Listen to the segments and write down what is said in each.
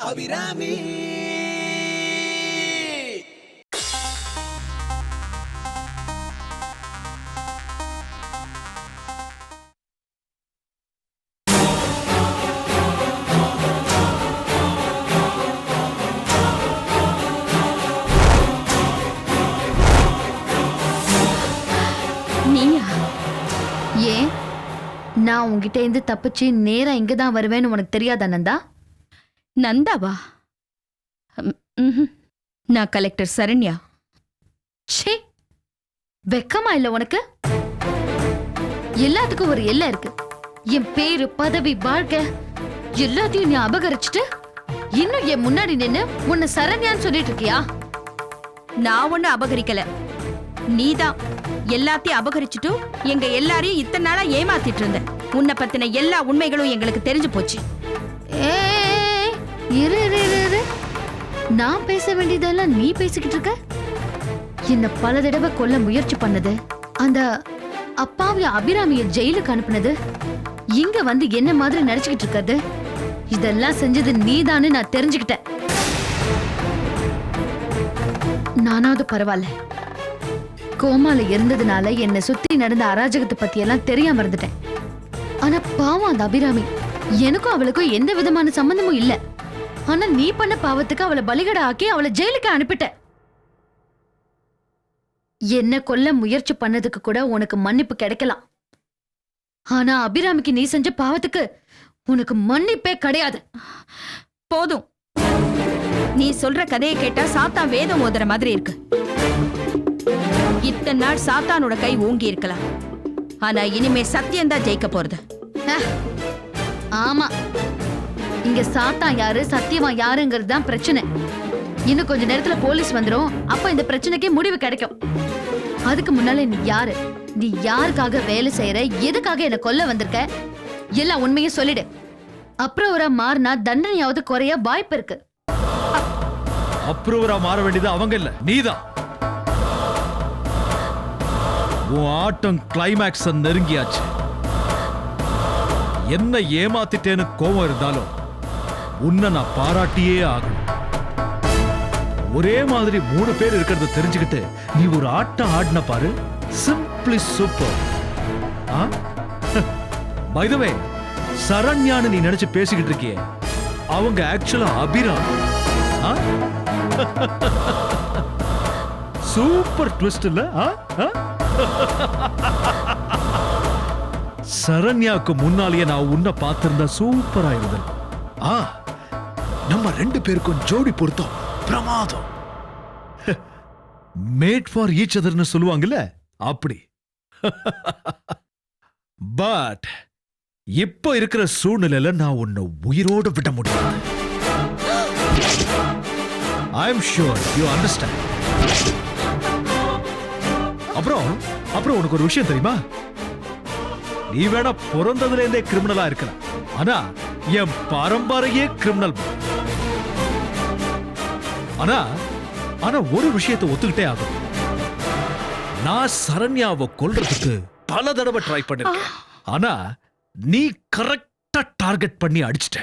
அபிராமி. ஏன் நான் உங்ககிட்ட இருந்து தப்பிச்சு நேரா இங்கதான் வருவேன்னு உனக்கு தெரியாதா நந்தா? நந்தாவா? நான் கலெக்டர் சரண்யா. ச்சே, வெக்கமா இல்ல உனக்கு? எல்லாத்துக்கும் ஒரு எல்லை இருக்கு. என் பேரு, பதவி, வாழ்க்கை எல்லாத்தையும் நீ அபகரிச்சுட்டு இன்னும் என் முன்னாடி நின்னு உன்னை சரண்யான்னு சொல்லிட்டு இருக்கியா? நான் ஒண்ணு அபகரிக்கல, நீதான் எல்லாத்தையும் அபகரிச்சுட்டு எங்க எல்லாரையும் இத்தனை நாளா ஏமாத்திட்டு இருந்த. உன்னை பத்தின எல்லா உண்மைகளும் எங்களுக்கு தெரிஞ்சு போச்சு. இரு இரு இரு இரு. நான் பேச வேண்டியதெல்லாம் நீ பேசிக்கிட்டு இருக்க. என்ன பல தடவை கொல்ல முயற்சி பண்ணது, அந்த அப்பாவி அபிராமிய ஜெயிலுக்கு அனுப்புனது, இங்க வந்து என்ன மாதிரி நடிச்சுக்கிட்டு இருக்கிறது, இதெல்லாம் செஞ்சது நீதான்னு நான் தெரிஞ்சுக்கிட்டேன். நானாவது பரவாயில்ல, கோமால இருந்ததுனால என்னை சுத்தி நடந்த அராஜகத்தை பத்தி எல்லாம் தெரியாம இருந்துட்டேன். ஆனா பாவம் அந்த அபிராமி, எனக்கும் அவளுக்கும் எந்த விதமான சம்பந்தமும் இல்ல. ஆனா நீ பண்ண பாவத்துக்கு அவளை பலிகடை ஆக்கி அவளை ஜெயிலுக்கு அனுப்பிட்ட. என்ன கொல்ல முயற்சி பண்ணதுக்கு கூட உனக்கு மன்னிப்பு கிடைக்கலாம். ஆனா அபிராமிக்கு நீ செஞ்ச பாவத்துக்கு உனக்கு மன்னிப்பே கிடையாது. போதும், நீ சொல்ற கதையை கேட்டா சாத்தா வேதம் ஓதுற மாதிரி இருக்கு. இத்தனை நாள் சாத்தானோட கை ஓங்கி இருக்கலாம், ஆனா இனிமே சத்தியம்தான் ஜெயிக்க போறது. ஆமா, இங்க சாத்தா யாரு சத்தியமா யாருங்கிறது தான் பிரச்சனை. இன்னும் கொஞ்ச நேரத்துல போலீஸ் வந்துரும். அப்ப இந்த பிரச்சனைக்கே முடிவு கிடைக்கும். அதுக்கு முன்னால நீ யாரு, நீ யாருக்காக வேலை செய்யற, எதுக்காக என்ன கொல்ல வந்திருக்க, எல்லா உண்மையும் சொல்லிடு. அப்ரூவரா மாறினா தண்டனையாவது குறைய வாய்ப்பு இருக்கு. அப்ரூவரா மாற வேண்டியது அவங்க இல்ல, நீதான். உன் ஆட்டம் கிளைமேக்ஸ் நெருங்கியாச்சு. என்ன ஏமாத்திட்டேன்னு கோவம் இருந்தாலும் உன்னை நான் பாராட்டியே ஆகணும். ஒரே மாதிரி 3 பேர் இருக்கிறத தெரிஞ்சுக்கிட்டு நீ ஒரு ஆட்டம் ஆடின பாரு, சிம்பிளி சூப்பர். பை தி வே, சரண்யான்னு நீ நினைச்சு பேசிக்கிட்டு இருக்கியே, அவங்க ஆக்சுவலா அபிராமி. சூப்பர் ட்விஸ்ட் இல்ல? சரண்யாவுக்கு முன்னாலேயே நான் உன்னை பார்த்திருந்தா சூப்பரா இருந்தேன். நம்ம 2 பேருக்கும் ஜோடி பொருத்தம் பிரமாதம். மேட் ஃபார் ஈச் அதர்னு சொல்லுவாங்கல்ல, அப்படி. பட் இப்ப இருக்கிற சூழ்நிலையில நான் உன்னை உயிரோடு விட முடியாது. I am sure you understand. அப்புறம் உனக்கு ஒரு விஷயம் தெரியுமா? நீ வேணா பிறந்ததுல இருந்தே கிரிமினலா இருக்கலாம், ஆனா என் பரம்பரையே கிரிமினல். ஆனா ஒரு விஷயத்தை ஒத்துக்கிட்டே ஆகும். நான் சரண்யாவை கொல்றதுக்கு பல தடவை ட்ரை பண்ணிருக்கேன். ஆனா நீ கரெக்டா டார்கெட் பண்ணி அடிச்சிட்ட.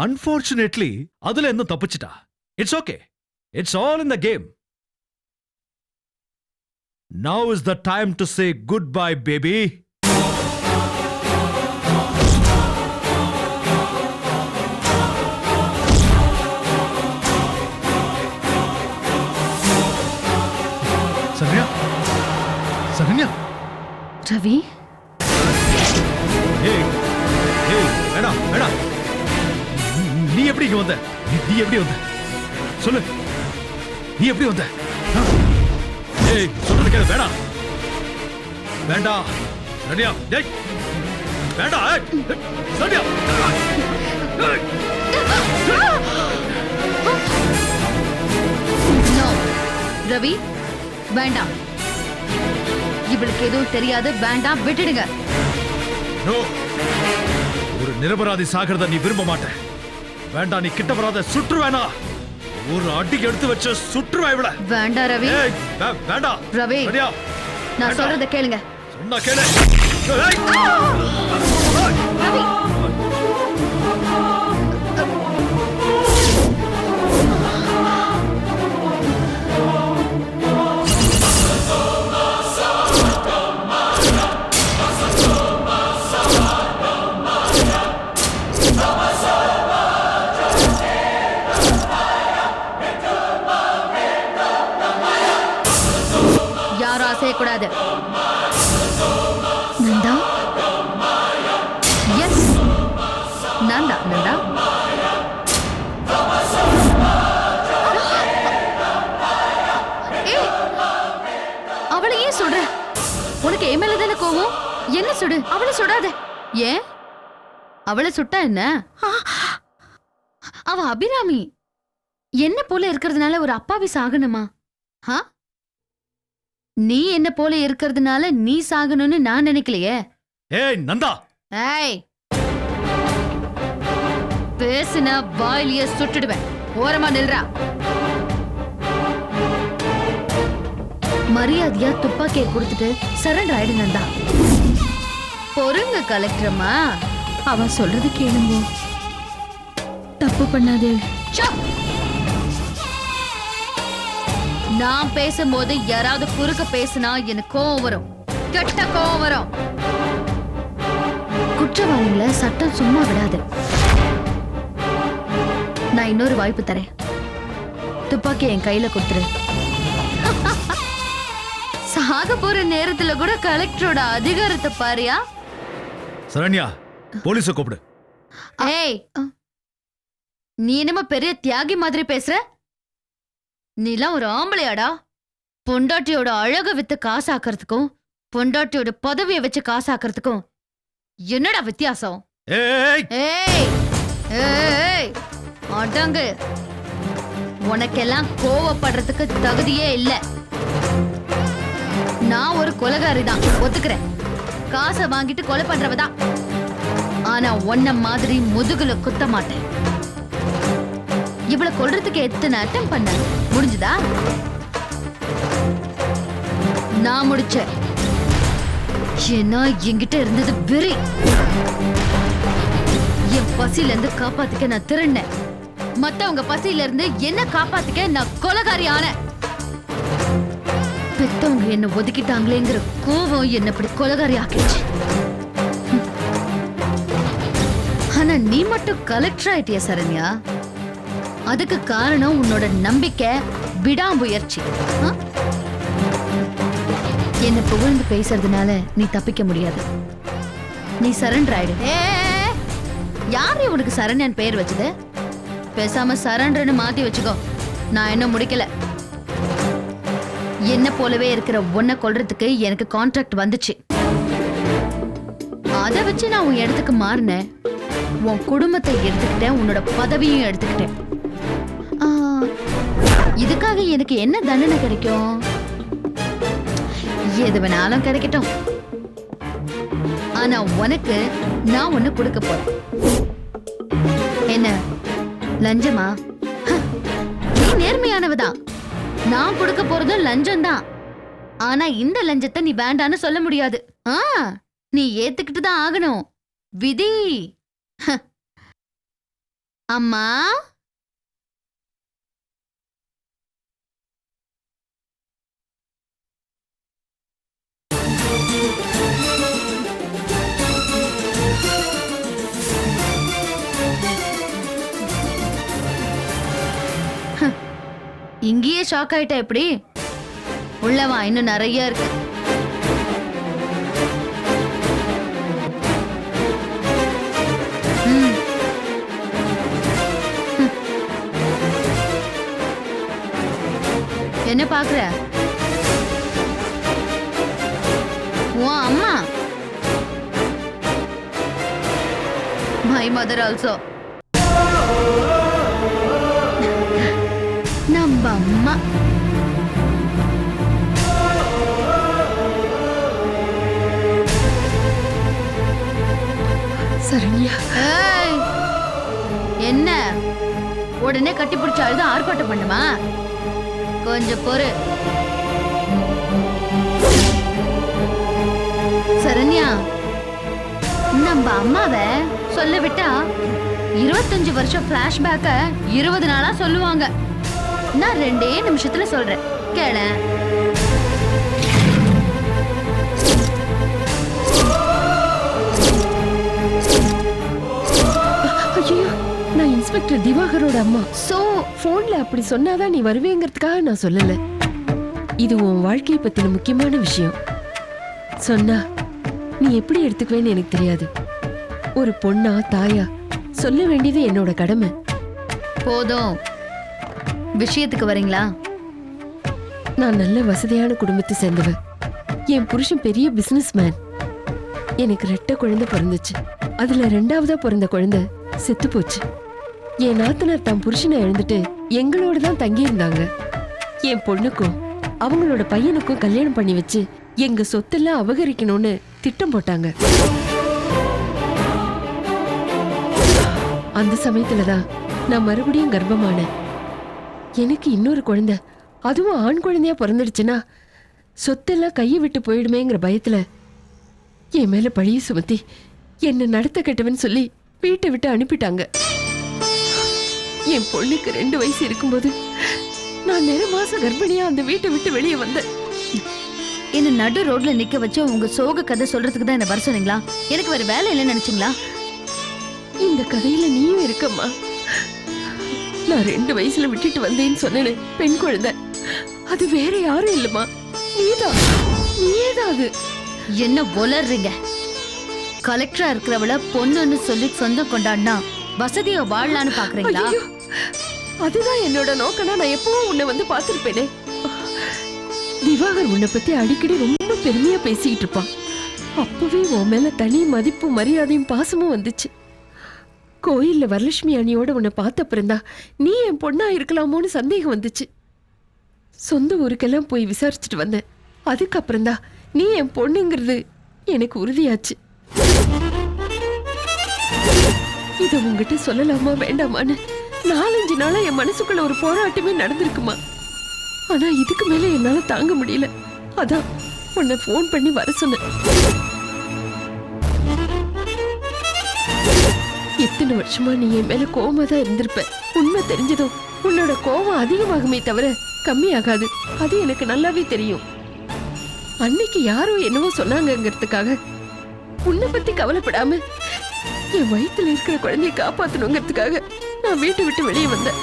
அன்பார்ச்சுனேட்லி அதுல இன்னும் தப்பிச்சிட்டா. It's okay, it's all in the game. Now is the time to say goodbye, baby. Saranya. Ravi, வேணாம். நீ எப்படி வந்த? நீ எப்படி வந்த? சொல்லு, நீ எப்படி வந்த? சொல்றது கேளு. வேண்டாம் சரண்யா. வேண்டாம் சரண்யா. ரவி வேண்டாம், இவளுக்கு எதுவும் தெரியாது. வேண்டாம், விட்டுடுங்க. ஒரு நிரபராதி சாகிறத நீ விரும்ப மாட்டேன். வேண்டாம், நீ கிட்ட வராத. சுற்று வேணா, ஒரு அடிக்கு எடுத்து வச்ச சுற்றுவா இவள. வேண்டாம் ரவி. வேண்டாம் ரவி, நான் சொல்றத கேளுங்க. சொன்னா கேளு. ரவி கூடாது. நந்தா, எஸ், நந்தா. நந்தா, ஏய், அவளை ஏன் சுடுற? உனக்கு என் மேல தானே கோவம்? என்ன சுடு, அவளை சுடாத. ஏன்? அவளை சுட்டா என்ன? அவ அபிராமி. என்ன போல இருக்கிறதுனால ஒரு அப்பாவி சாகணுமா? நீ என்ன போல இருக்கிறதுனால நீ சாகணும்னு நான் நினைக்கலையே. ஏய் நந்தா, ஏய், பேசுனா வாயிலேயே சுட்டுடுவேன். ஓரமா நில்றா. மரியாதையா துப்பாக்கியை கொடுத்துட்டு சரண்டர் ஆயிடு நந்தா. பொறுங்க கலெக்டரம்மா. அவ சொல்றது கேளுங்க. தப்பு பண்ணாதே. நான் பேசும்போது யாராவது குறுக்க பேசினா எனக்கு கோவம் வரும். கெட்ட கோவம் வரும். குற்றவாளிகளை சட்டம் சும்மா விடாது. நான் இன்னொரு வாய்ப்பு தரேன். துப்பாக்கி என் கையில கொடுத்துரு. சாக போற நேரத்துல கூட கலெக்டரோட அதிகாரத்தை பாரியா. சரண்யா, போலீஸை கூப்பிடு. ஏய், நீ என்னமோ பெரிய தியாகி மாதிரி பேசுற? நீலாம் ஒரு ஆம்பளையாடா? பொண்டாட்டியோட அழக வித்து காசாக்குறதுக்கும் பொண்டாட்டியோட பதவியை வச்சு காசாக்குறதுக்கும் என்னடா வித்தியாசம்? ஏய் ஏய் ஏய், அடங்கு. உனக்கெல்லாம் கோவப்படுறதுக்கு தகுதியே இல்ல. நான் ஒரு கொலைகாரி தான், ஒத்துக்கிறேன். காசை வாங்கிட்டு கொலை பண்றவதான். ஆனா உன்ன மாதிரி முதுகுல குத்த மாட்டேன். இவளை கொல்றதுக்கு எத்தனை அட்டம் பண்ண முடிஞ்சுதா? நான் முடிச்சேன். ஏன்னா என்கிட்ட இருந்தது வெறி. என் பசியில இருந்து காப்பாத்திக்க நான் திருண்ணேன். மத்தவங்க பசியில இருந்து என்ன காப்பாத்திக்க நான் கொலைகாரி ஆனேன். பெத்தவங்க என்ன ஒதுக்கிட்டாங்களேங்கிற கோவம் என்ன இப்படி கொலைகாரி ஆக்கிடுச்சு. ஆனா நீ மட்டும் கலெக்டர் ஆயிட்டிய சரண்யா. அதுக்கு காரணம் உன்னோட நம்பிக்கை, விடாமுயற்சி. என்ன புகழ்ந்து பேசுறதுனால நீ தப்பிக்க முடியாது. நீ சரண்டர் ஆயிடு. யாரு உனக்கு சரண்யன் பெயர் வச்சது? பேசாம சரண்டர்னு மாத்தி வச்சுக்கோ. நான் என்ன முடிக்கல. என்ன போலவே இருக்கிற உன்னை கொல்றதுக்கு எனக்கு கான்ட்ராக்ட் வந்துச்சு. அதை வச்சு நான் உன் இடத்துக்கு மாறினேன். உன் குடும்பத்தை எடுத்துக்கிட்டேன், உன்னோட பதவியும் எடுத்துக்கிட்டேன். இதுக்காக எனக்கு என்ன தண்டனை கிடைக்கும்? எது வேணாலும் கிடைக்கட்டும். ஆனா உனக்கு நான் ஒண்ணு கொடுக்க போறேன். என்ன லஞ்சமா? நீ நேர்மையானவதான். நான் கொடுக்க போறதும் லஞ்சம் தான். ஆனா இந்த லஞ்சத்தை நீ வேண்டான்னு சொல்ல முடியாது. நீ ஏத்துக்கிட்டு தான் ஆகணும். விதி. அம்மா, இங்கேயே ஷாக் ஆயிட்ட எப்படி? உள்ளவா, இன்னும் நிறைய இருக்கு. என்ன பாக்குற? உன் அம்மா. My mother also. நம்ம அம்மா. சரண்யா. என்ன உடனே கட்டி பிடிச்ச அழுது ஆர்ப்பாட்டம் பண்ணுமா? கொஞ்சம் பொறு. சரண்யா, நம்ம அம்மாவை சொல்ல விட்டா 25 வருஷம் பிளாஷ்பேக்க 20 நாளா சொல்லுவாங்க. நான் 2 நிமிஷத்துல சொல்றேன், கேள. ஐயோ, நான் இன்ஸ்பெக்டர் திவாகரோட அம்மா. சோ போன்ல அப்படி சொன்னாதான் நீ வருவேங்கிறதுக்காக நான் சொல்லல. இது உன் வாழ்க்கையை பத்தின முக்கியமான விஷயம். சொன்னா நீ எப்படி எடுத்துக்குவேன்னு எனக்கு தெரியாது. ஒரு பொண்ணா தாயா சொல்ல வேண்டியது என்னோட கடமை. போதும், விஷயத்துக்கு வரீங்களா? நான் நல்ல வசதியான குடும்பத்தை சேர்ந்தவ. என் புருஷன் பெரிய பிசினஸ் மேன். எனக்கு 2 குழந்தை பிறந்துச்சு. அதுல 2ஆவதா பிறந்த குழந்தை செத்து போச்சு. என் நாத்தனார் தன் புருஷனை இழந்துட்டு எங்களோட தான் தங்கி இருந்தாங்க. என் பொண்ணுக்கும் அவங்களோட பையனுக்கும் கல்யாணம் பண்ணி வச்சு எங்க சொத்தெல்லாம் அபகரிக்கணும்னு திட்டம் போட்டாங்க. அந்த சமயத்துலதான் நான் மறுபடியும் கர்ப்பமானேன். எனக்கு இன்னொரு குழந்தை, அதுவும் ஆண் குழந்தையா பிறந்துடுச்சுன்னா சொத்தெல்லாம் கையை விட்டு போயிடுமேங்கிற பயத்துல என் மேல பழிய சுமத்தி என்ன நடத்த கெட்டவன் சொல்லி வீட்டை விட்டு அனுப்பிட்டாங்க. என் பொண்ணுக்கு 2 வயசு இருக்கும்போது நான் 9 மாசம் கர்ப்பிணியா அந்த வீட்டை விட்டு வெளியே வந்தேன். என்ன நடு ரோட்ல நிக்க வச்சு உங்க சோக கதை சொல்றதுக்கு தான் என்ன வர சொன்னீங்களா? எனக்கு வேற வேலை இல்லைன்னு நினைச்சீங்களா? இந்த கதையில நீயும் இருக்கம்மா. நான் 2 வயசுல விட்டுட்டு வந்தேன்னு சொன்னேன்னு பெண் குழந்தை, அது வேற யாரும் இல்லம்மா, நீதான். நீயேதான் அது. என்ன உளறீங்க? கலெக்டரா இருக்கிறவள பொண்ணுன்னு சொல்லி சொந்தம் கொண்டாடினா வசதியா வாழலான்னு பாக்குறீங்களா? ஐயோ, அதுதான் என்னோட நோக்கம்னா நான் எப்பவும் உன்னை வந்து பார்த்திருப்பேனே. திவாகர் உன்னை பத்தி அடிக்கடி ரொம்ப பெருமையா பேசிக்கிட்டு இருப்பான். அப்பவே உன் மேல தனி மதிப்பும் மரியாதையும் பாசமும் வந்துச்சு. கோயில்ல வரலட்சுமி அணியோட உன்னை பார்த்தப்பறந்தா நீ என் பொண்ணா இருக்கலாமோன்னு சந்தேகம் வந்துச்சு. சொந்த ஊருக்கெல்லாம் போய் விசாரிச்சுட்டு வந்தேன். அதுக்கப்புறம்தான் நீ என் பொண்ணுங்கிறது எனக்கு உறுதியாச்சு. இத உங்ககிட்ட சொல்லலாமா வேண்டாமான்னு 4-5 நாளா என் மனசுக்குள்ள ஒரு போராட்டமே நடந்திருக்குமா. ஆனா இதுக்கு மேல என்னால தாங்க முடியல. அதான் உன்னை போன் பண்ணி வர சொன்னேன். எத்தனை வருஷமா நீ என் மேல கோவமா தான் இருந்திருப்ப. உண்மை தெரிஞ்சதும் உன்னோட கோவம் அதிகமாகுமே தவிர கம்மியாகாது. அது எனக்கு நல்லாவே தெரியும். அன்னைக்கு யாரோ என்னவோ சொன்னாங்கிறதுக்காக உன்னை பத்தி கவலைப்படாம என் வயித்துல இருக்கிற குழந்தைய காப்பாத்தணுங்கிறதுக்காக நான் வீட்டை விட்டு வெளியே வந்தேன்.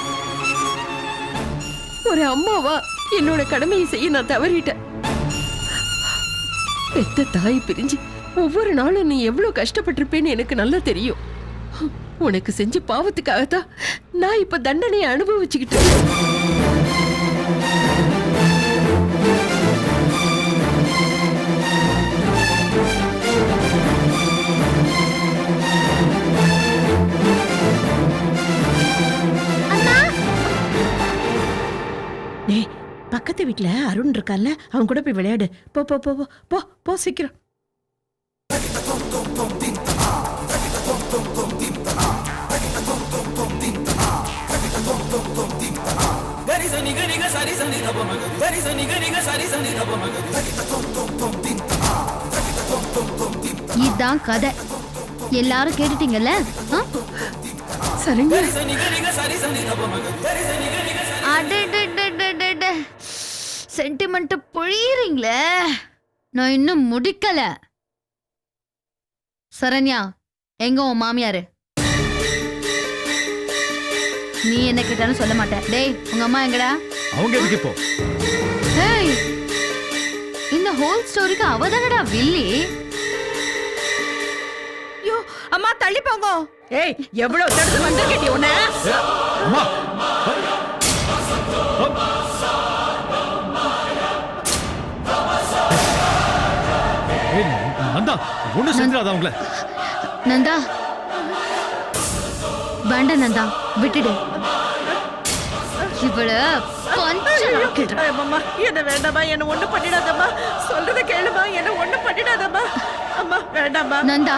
ஒரு அம்மாவா என்னோட கடமையை செய்ய நான் தவறிட்டேன். பெத்த தாய் பிரிஞ்சு ஒவ்வொரு நாளும் நீ எவ்வளவு கஷ்டப்பட்டிருப்பேன்னு எனக்கு நல்லா தெரியும். உனக்கு செஞ்ச பாவத்துக்காகத்தான் நான் இப்ப தண்டனையை அனுபவிச்சுக்கிட்டு. பக்கத்து வீட்டுல அருண் இருக்கான்ல, அவன் கூட போய் விளையாடு. போ போ போ போ போ சீக்கிரம். இதான் கதை. எல்லாரும் கேட்டுட்டீங்கல்ல? சரிங்க. சென்டிமெண்ட் பொழியறீங்களே, நான் இன்னும் முடிக்கல. சரண்யா, எங்க உன் மாமியாரு? நீ என்ன கேட்டாலும் சொல்ல மாட்டேன். டேய், உங்க அம்மா எங்கடா? அவங்க எதுக்கு இப்போ? ஏய், இந்த ஹோல் ஸ்டோரிக்கு அவதானடா வில்லி. ஐயோ அம்மா தள்ளி போங்க. ஏய், எவ்வளவு தடுத்து வந்திருக்கேன் உன்னை. அம்மா, நந்தா, ஒண்ணு செஞ்சிடாத அவங்கள. நந்தா, வேண்டாம் நந்தா, விட்டுடு. இவள அம்மா, என்ன வேண்டாமா, என்ன ஒண்ணு பண்ணிடாதம்மா. சொல்றத கேளுமா, என்ன ஒண்ணு பண்ணிடாதம்மா. அம்மா வேண்டாமா. நந்தா,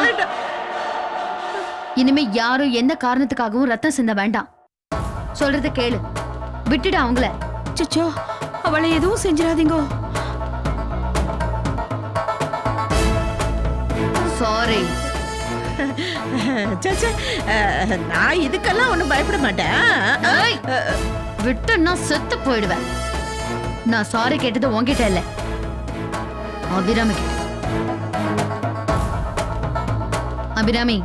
இனிமே யாரும் எந்த காரணத்துக்காகவும் ரத்தம் சிந்த வேண்டாம். சொல்றத கேளு, விட்டுடு அவங்கள. சிச்சோ, அவளை எதுவும் செஞ்சிடாதீங்க. சாரி. நான் இதுக்கெல்லாம் ஒண்ணும் பயப்பட மாட்டேன். விட்டு நான் செத்து போயிடுவேன். நான் சாரி கேட்டது உன்கிட்ட இல்ல, அபிராமி கிட்ட. அபிராமி,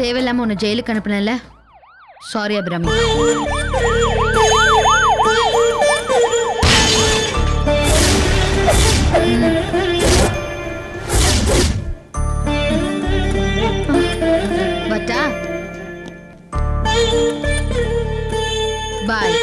தேவையில்லாம உன்னை ஜெயிலுக்கு அனுப்புனல. சாரி அபிராமி. பாய்.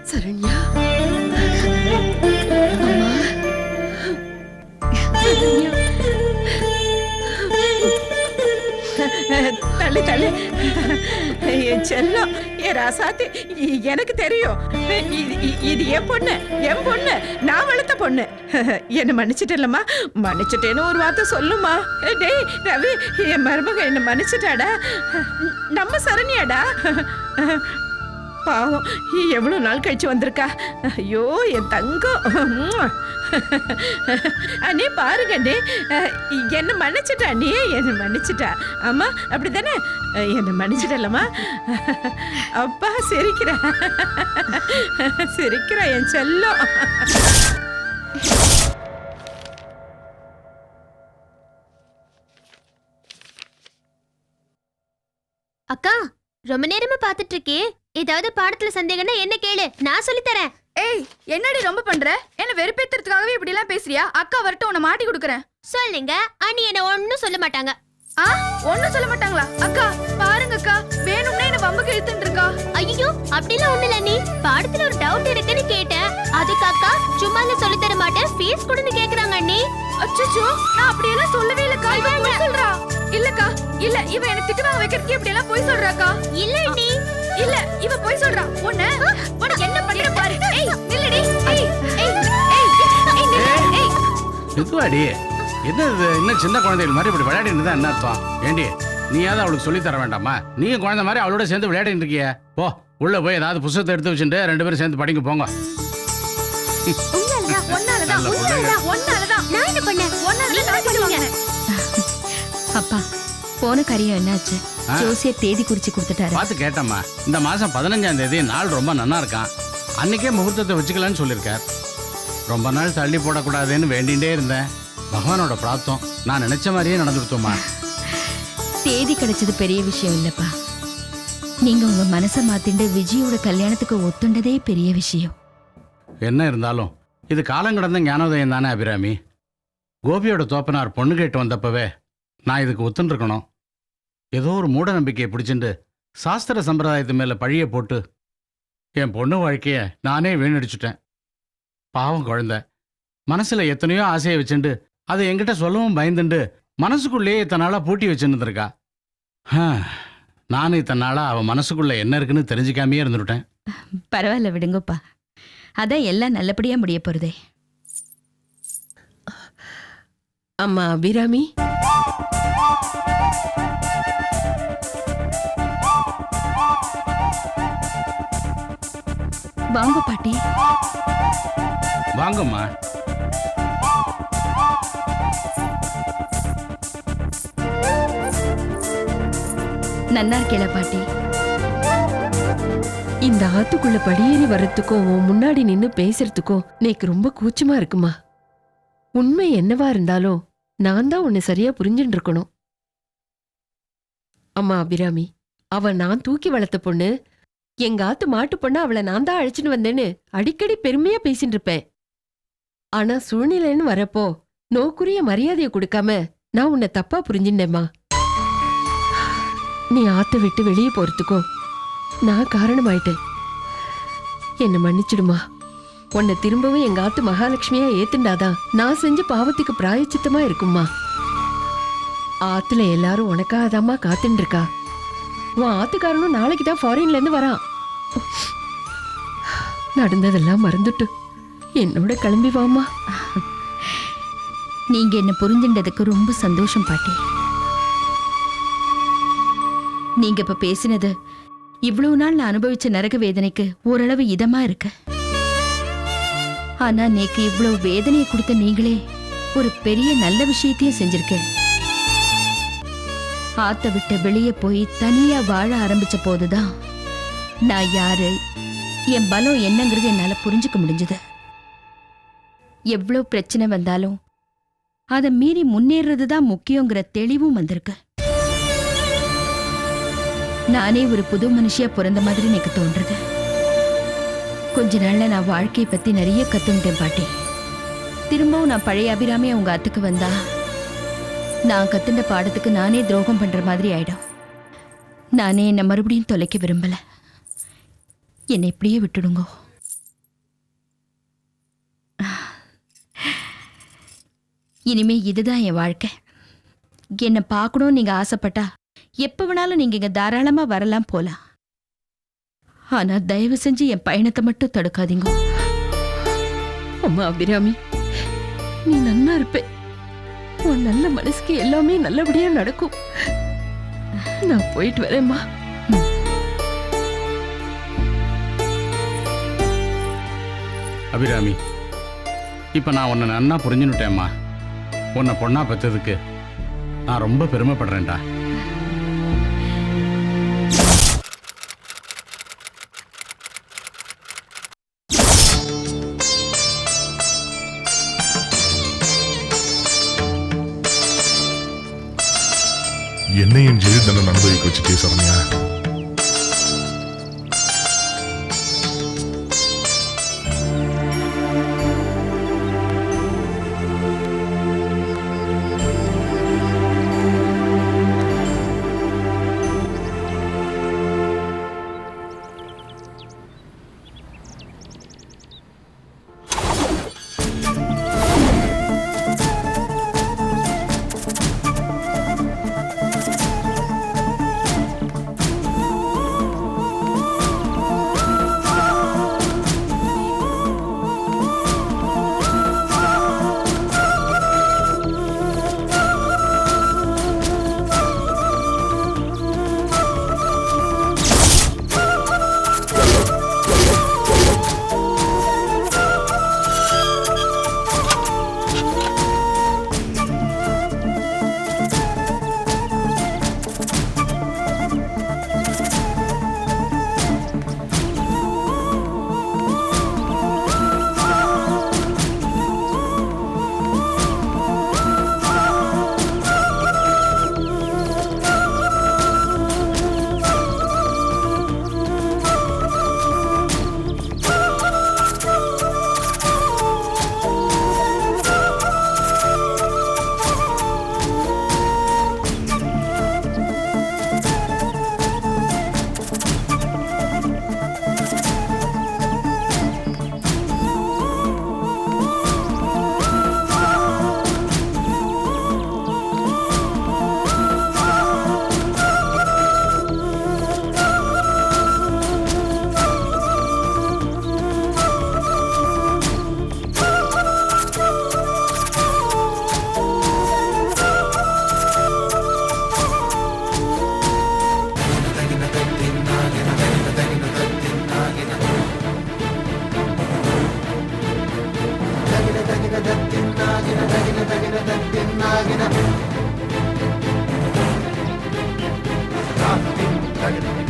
சரண்யா அம்மா சரண்யா தள்ளி தள்ளி என் செல்லம் என் ராசாத்தி எனக்கு தெரியும் இது என் பொண்ணு நான் வளர்த்த பொண்ணு என்ன மன்னிச்சிட்டேன்லம்மா மன்னிச்சிட்டேன்னு ஒரு வார்த்தை சொல்லுமா. டேய் ரவி என் மருமக என்ன மன்னிச்சிட்டாடா நம்ம சரண்யாடா பாவம் எவ்வளவு நாள் கழிச்சு வந்திருக்கா. ஐயோ என் தங்கம் அண்ணே பாருங்க அண்ணே என்ன மன்னிச்சிட்டா நீ என்ன மன்னிச்சிட்டா. ஆமா அப்படித்தானே என்ன மன்னிச்சிட்டல்லம்மா. அப்பா சிரிக்கிறா சிரிக்கிறா என் செல்லம். அக்கா ரொம்ப நேரமா பாத்துட்டு இருக்கே. ஏதாவது பாடத்துல சந்தேகம்னா என்ன கேளு, நான் சொல்லி தரேன். ஏய் என்னடி ரொம்ப பண்ற? என்ன வெறுப்பேத்துறதுக்காகவே இப்படி எல்லாம் பேசுறியா? அக்கா வரட்டும் உன்னை மாட்டி கொடுக்கறேன். சொல்லுங்க அண்ணி என்ன ஒண்ணும் சொல்ல மாட்டாங்க. ஒண்ணும் சொல்ல மாட்டாங்களா? அக்கா பாருங்க அக்கா வேணும்னே என்ன வம்புக்கு இழுத்துட்டு இருக்கா. ஐயோ அப்படிலாம் ஒண்ணு இல்ல நீ. பாடத்துல ஒரு டவுட் இருக்குன்னு கேட்டேன். அதுக்கு அக்கா சும்மால சொல்லி தர மாட்டேன் ஃபீஸ் கொடுன்னு கேக்குறாங்க அண்ணி. அச்சச்சோ நான் அப்படி எல்லாம் சொல்லவே இல்லக்கா. இவ போய் சொல்றா. இல்லக்கா இல்ல இவ என்ன திட்டு வாங்க வைக்கிறதுக்கு இப்படி எல்லாம் போய் சொல்றாக்கா. இல்ல அண்ணி இல்ல இவ போய் சொல்றா. உன்னை என்ன பண்ற பாரு. ஏய் நில்லுடி. ஏய் ஏய் ஏய் ஏய் இதுவாடி என்ன இது? இன்னும் சின்ன குழந்தைகள் மாதிரி இப்படி விளையாடிட்டு தான் என்ன அர்த்தம்? ஏண்டி நீயாவது அவளுக்கு சொல்லி தர வேண்டாமா? நீயும் குழந்தை மாதிரி அவளோட சேர்ந்து விளையாடிட்டு இருக்கிய. போ உள்ள போய் ஏதாவது புத்தகத்தை எடுத்து வச்சுட்டு 2 பேரும் சேர்ந்து படிங்க போங்க. ஒன்னாலதான் நான் என்ன பண்ணேன்? அப்பா போன காரியம் என்னாச்சு? ஜோசியர் தேதி குறிச்சு கொடுத்துட்டாரு. பார்த்து கேட்டம்மா. இந்த மாசம் 15ஆம் தேதி நாள் ரொம்ப நன்னா இருக்கான். அன்னைக்கே முகூர்த்தத்தை வச்சுக்கலான்னு சொல்லியிருக்கார். ரொம்ப நாள் தள்ளி போடக்கூடாதுன்னு வேண்டிகிட்டே இருந்தேன். பகவானோட பிரார்த்தம் நான் நினைச்ச மாதிரியே நடந்துருத்தோமா. தேதி கிடைச்சது பெரிய விஷயம் இல்லப்பா. நீங்க உங்க மனசை மாத்திண்டு விஜயோட கல்யாணத்துக்கு ஒத்துண்டதே பெரிய விஷயம். என்ன இருந்தாலும் இது காலம் கடந்த ஞானோதயம் தானே அபிராமி. கோபியோட தோப்பனார் பொண்ணு கேட்டு வந்தப்பவே நான் இதுக்கு ஒத்துருக்கணும். ஏதோ ஒரு மூட நம்பிக்கையை பிடிச்சிட்டு சாஸ்திர சம்பிரதாயத்து மேல பழிய போட்டு என் பொண்ணு வாழ்க்கைய நானே வீணடிச்சுட்டேன். பாவம் குழந்தை மனசுல எத்தனையோ ஆசையை வச்சுண்டு அதை என்கிட்ட சொல்லவும் பயந்துண்டு மனசுக்குள்ளேயே இத்தனை நாளா பூட்டி வச்சுருந்துருக்கா. நானும் இத்தனை நாளா அவன் மனசுக்குள்ள என்ன இருக்குன்னு தெரிஞ்சுக்காமையே இருந்துட்டேன். பரவாயில்ல விடுங்கப்பா. அதான் எல்லாம் நல்லபடியா முடிய போறதே. அம்மா அபிராமி வாங்க பாட்டி. வாங்கம்மா. நன்னா இருக்கேல பாட்டி. இந்த ஆத்துக்குள்ள படியேறி வர்றதுக்கும் உன் முன்னாடி நின்னு பேசுறதுக்கும் எனக்கு ரொம்ப கூச்சமா இருக்குமா. உண்மை என்னவா இருந்தாலும் நான் தான் உன்னை சரியா புரிஞ்சுட்டு இருக்கணும். அம்மா அபிராமி, அவ நான் தூக்கி வளர்த்த பொண்ணு. எங்க ஆத்து மாட்டு பொண்ணு அவளை நான் தான் அழைச்சின்னு வந்தேன்னு அடிக்கடி பெருமையா பேசிட்டு இருப்பேன். ஆனா சூழ்நிலைன்னு வரப்போ நோக்குரிய மரியாதையை கொடுக்காம நான் உன்னை தப்பா புரிஞ்சுட்டேம்மா. நீ ஆத்த விட்டு வெளியே போறதுக்கும் நான் காரணமாயிட்டேன். என்ன மன்னிச்சிடுமா. உன்னை திரும்பவும் எங்க ஆத்து மகாலட்சுமியா ஏத்துண்டாதான் நான் செஞ்ச பாவத்துக்கு பிராயச்சித்தமா இருக்கும்மா. ஆத்துல எல்லாரும் உனக்காகதாம்மா காத்துட்டு இருக்கா. உன் ஆத்துக்காரனும் நாளைக்கு தான் ஃபாரின்ல இருந்து வரான். நடந்ததெல்லாம் மறந்துட்டு என்னோட கிளம்பி வாமா. நீங்க என்ன புரிஞ்சுண்டதுக்கு ரொம்ப சந்தோஷம் பாட்டி. நீங்க இப்ப பேசினது இவ்வளவு நாள் நான் அனுபவிச்ச நரக வேதனைக்கு ஓரளவு இதமா இருக்கு. ஆனா நேக்கு இவ்வளவு வேதனையை கொடுத்த நீங்களே ஒரு பெரிய நல்ல விஷயத்தையும் செஞ்சிருக்க. ஆத்த விட்டு வெளியே போய் தனியா வாழ ஆரம்பிச்ச போதுதான் நான் யாரு, என் பலம் என்னங்கிறது என்னால புரிஞ்சுக்க முடிஞ்சது. எவ்வளவு பிரச்சனை வந்தாலும் அதை மீறி முன்னேறது தான் முக்கியங்கிற தெளிவும் வந்திருக்கு. நானே ஒரு புது மனுஷியா பிறந்த மாதிரி எனக்கு தோன்றுது. கொஞ்ச நாள்ல நான் வாழ்க்கையை பத்தி நிறைய கத்துக்கிட்டேன் பாட்டி. திரும்பவும் நான் பழைய அபிராமி அவங்க அத்துக்கு வந்தா நான் கத்துண்ட பாடத்துக்கு நானே துரோகம் பண்ற மாதிரி ஆயிடும். நானே என்னை மறுபடியும் தொலைக்க விரும்பல. என்னை இப்படியே விட்டுடுங்க. இனிமே இதுதான் என் வாழ்க்கை. என்னை பார்க்கணும்னு நீங்க ஆசைப்பட்டா எப்ப வேணாலும் நீங்க இங்க தாராளமா வரலாம் போலாம். ஆனா தயவு செஞ்சு என் பயணத்தை மட்டும் தடுக்காதீங்க. அம்மா அபிராமி, நீ நன்னா இருப்ப. உன் நல்ல மனசுக்கு எல்லாமே நல்லபடியா நடக்கும். நான் போயிட்டு வரேம்மா. அபிராமி, இப்ப நான் உன்னை நன்னா புரிஞ்சுனுட்டேம்மா. உன்னை பொண்ணா பெற்றதுக்கு நான் ரொம்ப பெருமைப்படுறேன்டா. என்னையும் ஜெயில் தண்டனை அனுபவிக்க வச்சுட்டே சரண்யா. Thank you.